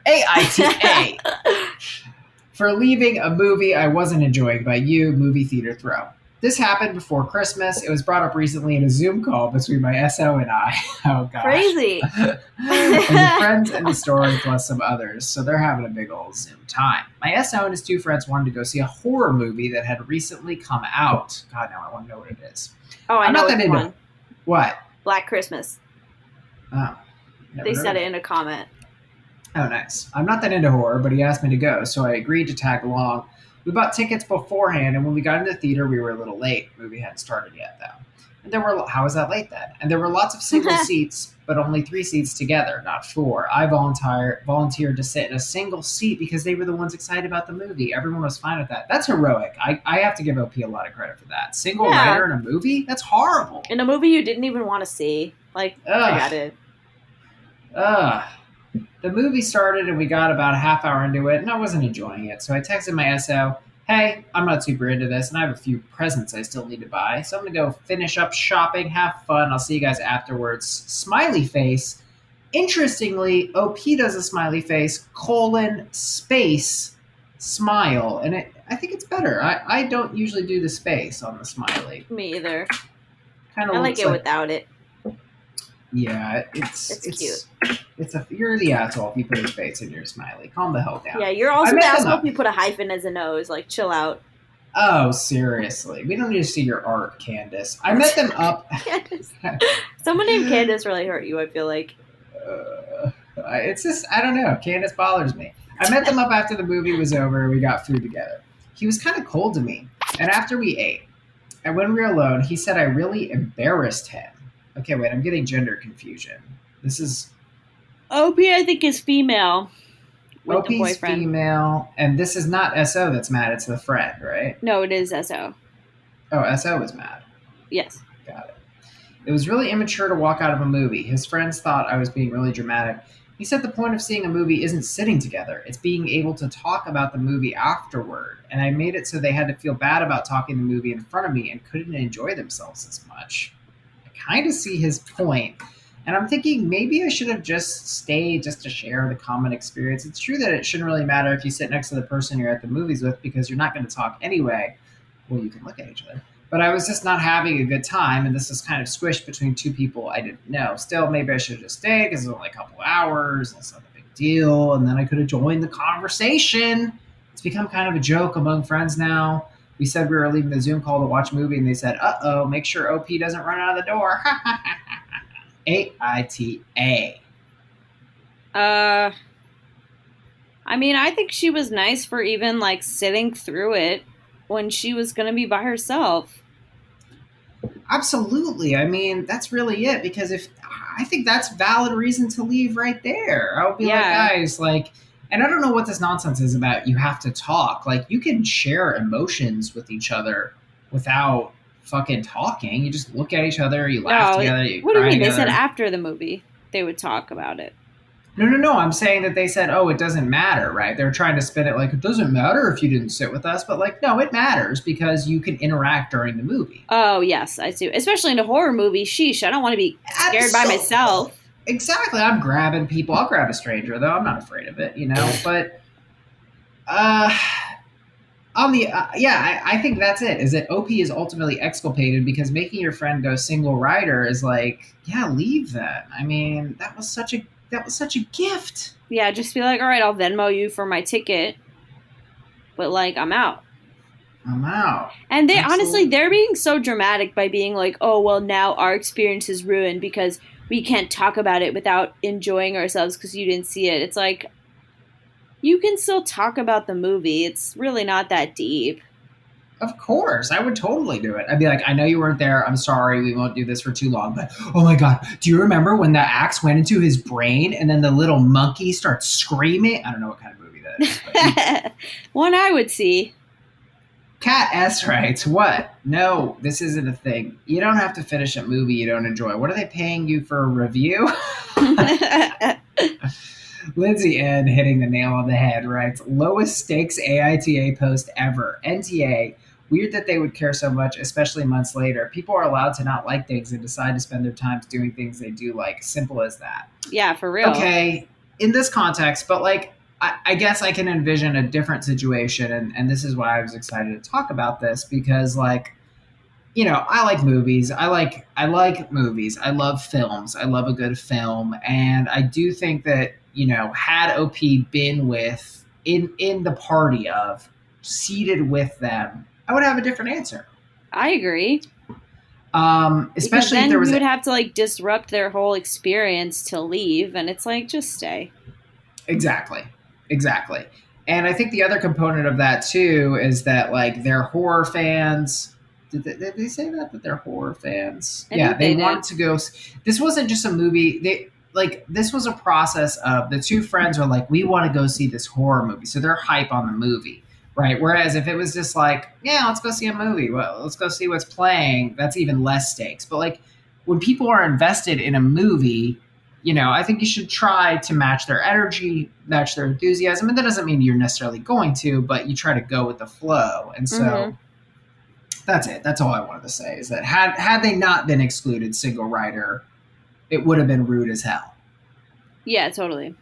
AITA. For leaving a movie I wasn't enjoying by you, movie theater throw. This happened before Christmas. It was brought up recently in a Zoom call between my SO and I. Oh, gosh. Crazy. And the friends in the story plus some others, so they're having a big old Zoom time. My SO and his two friends wanted to go see a horror movie that had recently come out. God, now I want to know what it is. Oh, I I'm know not that which into one. What? Black Christmas. Oh, never They heard said of it in a comment. Oh, nice. I'm not that into horror, but he asked me to go, so I agreed to tag along. We bought tickets beforehand, and when we got into the theater, we were a little late. The movie hadn't started yet, though. And there were how was that late then? And there were lots of single seats, but only 3 seats together, not 4. I volunteered to sit in a single seat because they were the ones excited about the movie. Everyone was fine with that. That's heroic. I have to give OP a lot of credit for that. Single Yeah. writer in a movie? That's horrible. In a movie you didn't even want to see. Like, I got it. The movie started and we got about a half hour into it and I wasn't enjoying it. So I texted my SO, hey, I'm not super into this and I have a few presents I still need to buy. So I'm going to go finish up shopping, have fun. I'll see you guys afterwards. Smiley face. Interestingly, OP does a smiley face, space, smile. And I think it's better. I don't usually do the space on the smiley. Me either. Kind of I like it without it. Yeah, it's cute. You're the asshole if you put a face in your smiley. Calm the hell down. Yeah, you're also the asshole if you put a hyphen as a nose. Like, chill out. Oh, seriously. We don't need to see your art, Candace. I met them up. Candace. Someone named Candace really hurt you, I feel like. It's just, I don't know. Candace bothers me. I met them up after the movie was over and we got food together. He was kind of cold to me. And after we ate, and when we were alone, he said I really embarrassed him. Okay, wait, I'm getting gender confusion. This is... OP, I think, is female. With OP's the boyfriend. Female, and this is not SO that's mad, it's the friend, right? No, it is SO. Oh, SO is mad. Yes. Got it. It was really immature to walk out of a movie. His friends thought I was being really dramatic. He said the point of seeing a movie isn't sitting together. It's being able to talk about the movie afterward. And I made it so they had to feel bad about talking the movie in front of me and couldn't enjoy themselves as much. I kind of see his point. And I'm thinking maybe I should have just stayed just to share the common experience. It's true that it shouldn't really matter if you sit next to the person you're at the movies with because you're not going to talk anyway. Well, you can look at each other. But I was just not having a good time, and this was kind of squished between two people I didn't know. Still, maybe I should have just stayed because it was only a couple hours, and it's not a big deal, and then I could have joined the conversation. It's become kind of a joke among friends now. We said we were leaving the Zoom call to watch a movie, and they said, uh-oh, make sure OP doesn't run out of the door. AITA. I mean, I think she was nice for even, like, sitting through it when she was going to be by herself. Absolutely. I mean, that's really it, because I think that's valid reason to leave right there. I would be like, guys, like, and I don't know what this nonsense is about. You have to talk. Like, you can share emotions with each other without fucking talking. You just look at each other, you laugh together, you What do you mean? together. They said after the movie they would talk about it. No. I'm saying that they said, oh, it doesn't matter, right? They're trying to spin it like it doesn't matter if you didn't sit with us, but like, no, it matters because you can interact during the movie. Oh, yes, I see. Especially in a horror movie. Sheesh, I don't want to be scared by myself. Exactly. I'm grabbing people. I'll grab a stranger, though. I'm not afraid of it, you know? But, I think that's it, is that OP is ultimately exculpated because making your friend go single rider is like, yeah, leave then. I mean, that was such a gift. Yeah, just be like, all right, I'll Venmo you for my ticket. But, like, I'm out. And honestly, they're being so dramatic by being like, oh, well, now our experience is ruined because we can't talk about it without enjoying ourselves because you didn't see it. It's like, you can still talk about the movie. It's really not that deep. Of course. I would totally do it. I'd be like, I know you weren't there. I'm sorry. We won't do this for too long. But, oh my God, do you remember when the axe went into his brain and then the little monkey starts screaming? I don't know what kind of movie that is. But one I would see. Cat S writes, what? No, this isn't a thing. You don't have to finish a movie you don't enjoy. What are they paying you for a review? Lindsay N, hitting the nail on the head, writes, lowest stakes AITA post ever. NTA, weird that they would care so much, especially months later. People are allowed to not like things and decide to spend their time doing things they do like. Simple as that. Yeah, for real. Okay, in this context, but like I guess I can envision a different situation, and this is why I was excited to talk about this because like I like movies. I like movies. I love films. I love a good film, and I do think that had OP been with in the party of seated with them, I would have a different answer. I agree. Especially then if there was you would have to like disrupt their whole experience to leave, and it's like just stay. Exactly. And I think the other component of that too is that like they're horror fans. Did they say that they're horror fans? Yeah, they wanted to go. This wasn't just a movie. This was a process of the two friends were like, we want to go see this horror movie, so they're hype on the movie, right? Whereas if it was just like, yeah, let's go see a movie, well, let's go see what's playing, that's even less stakes. But like when people are invested in a movie, I think you should try to match their energy, match their enthusiasm. And that doesn't mean you're necessarily going to, but you try to go with the flow. And so that's it. That's all I wanted to say is that had they not been excluded single rider, it would have been rude as hell. Yeah, totally.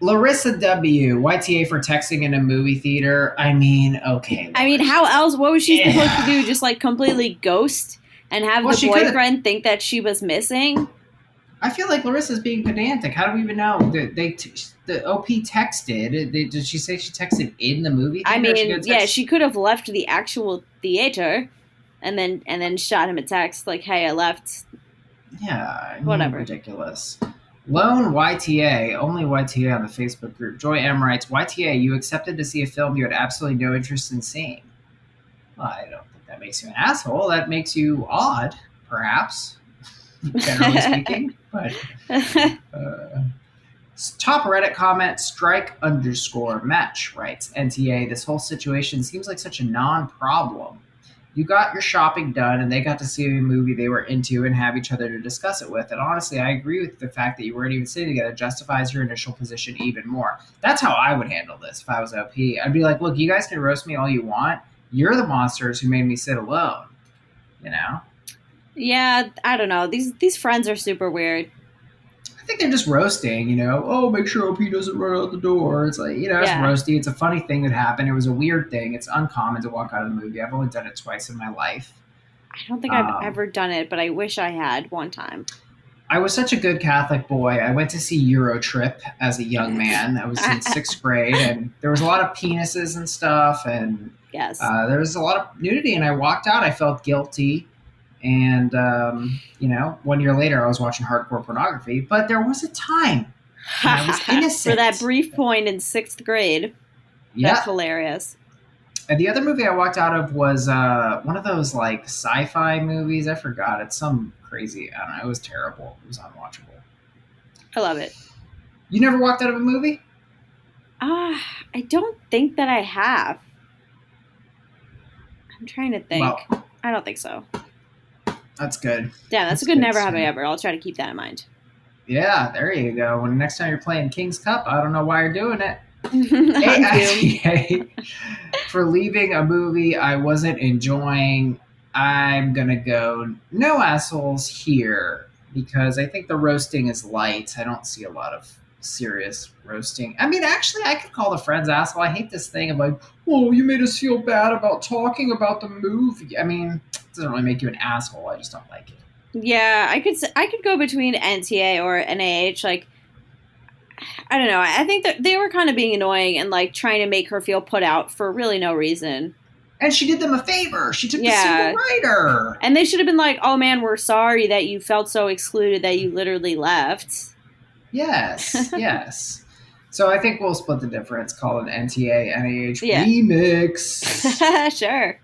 Larissa W. YTA for texting in a movie theater. I mean, okay. I mean, how else? What was she supposed to do? Just like completely ghost and have the boyfriend think that she was missing? I feel like Larissa's being pedantic. How do we even know? The OP texted. Did she say she texted in the movie theater? I mean, yeah, she could have left the actual theater and then shot him a text like, hey, I left. Yeah. Whatever. Ridiculous. Lone YTA, only YTA on the Facebook group. Joy M writes, YTA, you accepted to see a film you had absolutely no interest in seeing. Well, I don't think that makes you an asshole. That makes you odd, perhaps, generally speaking. But top Reddit comment, strike_match writes, NTA, this whole situation seems like such a non-problem. You got your shopping done and they got to see a movie they were into and have each other to discuss it with. And honestly, I agree with the fact that you weren't even sitting together justifies your initial position even more. That's how I would handle this if I was OP. I'd be like, look, you guys can roast me all you want. You're the monsters who made me sit alone. Yeah, I don't know. These friends are super weird. I think they're just roasting, oh, make sure OP doesn't run out the door. It's like, it's roasty. It's a funny thing that happened. It was a weird thing. It's uncommon to walk out of the movie. I've only done it twice in my life. I don't think I've ever done it, but I wish I had one time. I was such a good Catholic boy. I went to see Euro Trip as a young man. I was in 6th grade, and there was a lot of penises and stuff, and yes, there was a lot of nudity, and I walked out. I felt guilty. And, 1 year later, I was watching hardcore pornography. But there was a time when I was innocent. For that brief point in 6th grade. That's hilarious. And the other movie I walked out of was one of those, like, sci-fi movies. I forgot. It's some crazy... I don't know. It was terrible. It was unwatchable. I love it. You never walked out of a movie? I don't think that I have. I'm trying to think. Well, I don't think so. That's good. Yeah, that's a good never have I ever. I'll try to keep that in mind. Yeah, there you go. When next time you're playing King's Cup, I don't know why you're doing it. AITA, for leaving a movie I wasn't enjoying, I'm going to go no assholes here because I think the roasting is light. I don't see a lot of serious roasting. I mean, actually, I could call the friends asshole. I hate this thing of like, oh, you made us feel bad about talking about the movie. I mean, it doesn't really make you an asshole. I just don't like it. Yeah, I could go between NTA or NAH. Like, I don't know. I think that they were kind of being annoying and like trying to make her feel put out for really no reason. And she did them a favor. She took the single rider. And they should have been like, oh man, we're sorry that you felt so excluded that you literally left. Yes, yes. So I think we'll split the difference, call it an NTA NAH remix. Sure.